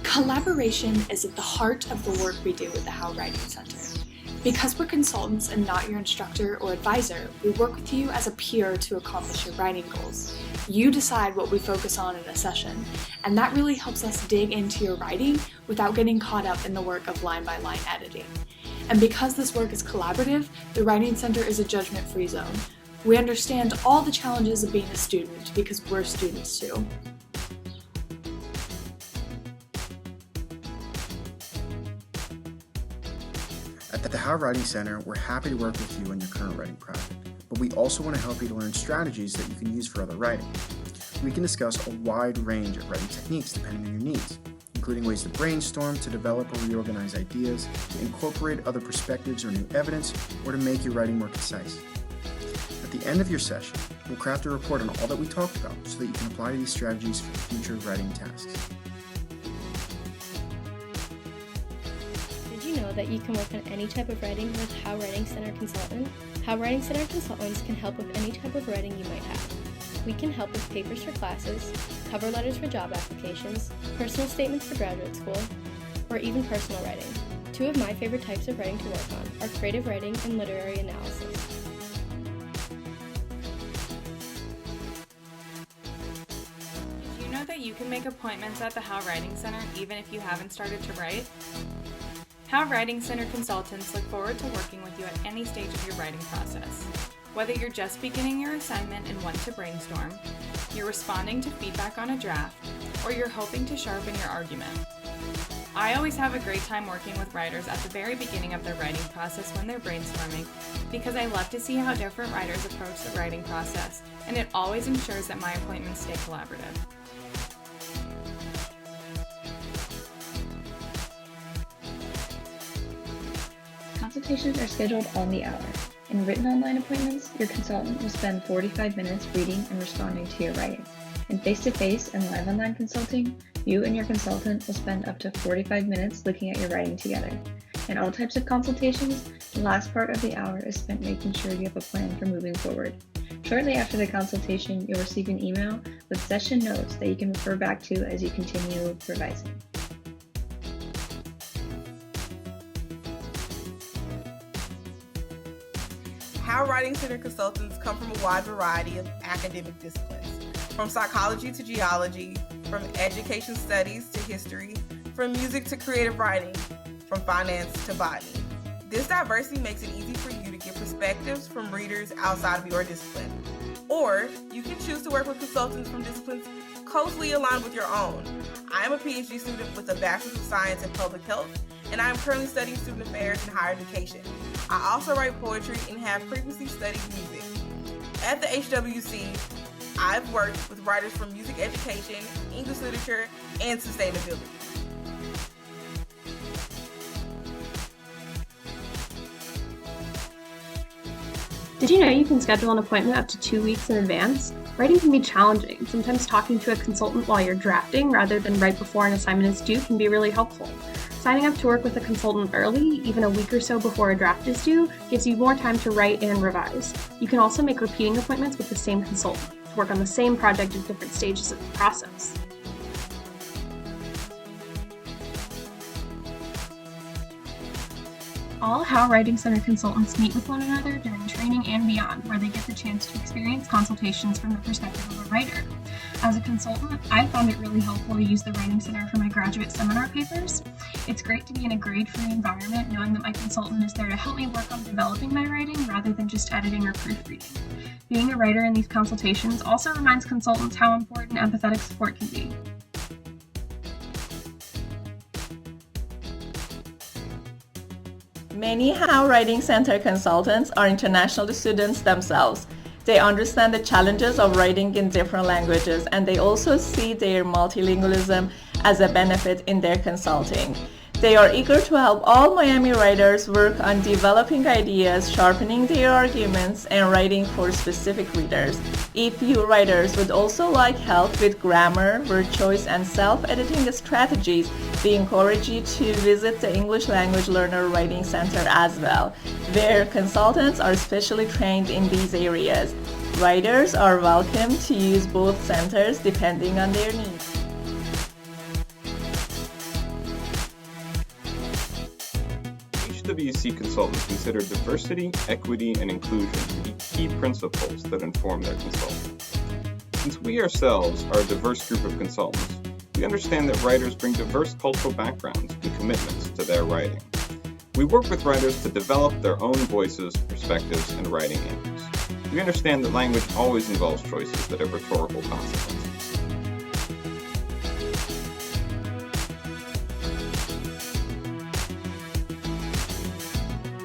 Collaboration is at the heart of the work we do with the How Writing Center. Because we're consultants and not your instructor or advisor, we work with you as a peer to accomplish your writing goals. You decide what we focus on in a session, and that really helps us dig into your writing without getting caught up in the work of line-by-line editing. And because this work is collaborative, the Writing Center is a judgment-free zone. We understand all the challenges of being a student because we're students too. At the How Writing Center, we're happy to work with you on your current writing project, but we also want to help you to learn strategies that you can use for other writing. We can discuss a wide range of writing techniques depending on your needs, including ways to brainstorm, to develop or reorganize ideas, to incorporate other perspectives or new evidence, or to make your writing more concise. At the end of your session, we'll craft a report on all that we talked about so that you can apply these strategies for future writing tasks. Did you know that you can work on any type of writing with How Writing Center Consultant? How Writing Center Consultants can help with any type of writing you might have. We can help with papers for classes, cover letters for job applications, personal statements for graduate school, or even personal writing. Two of my favorite types of writing to work on are creative writing and literary analysis. Did you know that you can make appointments at the How Writing Center even if you haven't started to write? How Writing Center Consultants look forward to working with you at any stage of your writing process. Whether you're just beginning your assignment and want to brainstorm, you're responding to feedback on a draft, or you're hoping to sharpen your argument. I always have a great time working with writers at the very beginning of their writing process when they're brainstorming, because I love to see how different writers approach the writing process, and it always ensures that my appointments stay collaborative. Consultations are scheduled on the hour. In written online appointments, your consultant will spend 45 minutes reading and responding to your writing. In face-to-face and live online consulting, you and your consultant will spend up to 45 minutes looking at your writing together. In all types of consultations, the last part of the hour is spent making sure you have a plan for moving forward. Shortly after the consultation, you'll receive an email with session notes that you can refer back to as you continue revising. How Writing Center Consultants come from a wide variety of academic disciplines, from psychology to geology, from education studies to history, from music to creative writing, from finance to botany. This diversity makes it easy for you to get perspectives from readers outside of your discipline. Or you can choose to work with consultants from disciplines closely aligned with your own. I am a PhD student with a Bachelor's of Science in Public Health, and I am currently studying student affairs in higher education. I also write poetry and have previously studied music. At the HWC, I've worked with writers from music education, English literature, and sustainability. Did you know you can schedule an appointment up to 2 weeks in advance? Writing can be challenging. Sometimes talking to a consultant while you're drafting rather than right before an assignment is due can be really helpful. Signing up to work with a consultant early, even a week or so before a draft is due, gives you more time to write and revise. You can also make repeating appointments with the same consultant to work on the same project at different stages of the process. All How Writing Center consultants meet with one another during training and beyond, where they get the chance to experience consultations from the perspective of a writer. As a consultant, I found it really helpful to use the Writing Center for my graduate seminar papers. It's great to be in a grade-free environment, knowing that my consultant is there to help me work on developing my writing rather than just editing or proofreading. Being a writer in these consultations also reminds consultants how important empathetic support can be. Many How Writing Center consultants are international students themselves. They understand the challenges of writing in different languages, and they also see their multilingualism as a benefit in their consulting. They are eager to help all Miami writers work on developing ideas, sharpening their arguments, and writing for specific readers. If you writers would also like help with grammar, word choice, and self-editing strategies, we encourage you to visit the English Language Learner Writing Center as well, where consultants are specially trained in these areas. Writers are welcome to use both centers depending on their needs. SWC consultants consider diversity, equity, and inclusion to be key principles that inform their consulting. Since we ourselves are a diverse group of consultants, we understand that writers bring diverse cultural backgrounds and commitments to their writing. We work with writers to develop their own voices, perspectives, and writing aims. We understand that language always involves choices that have rhetorical consequences.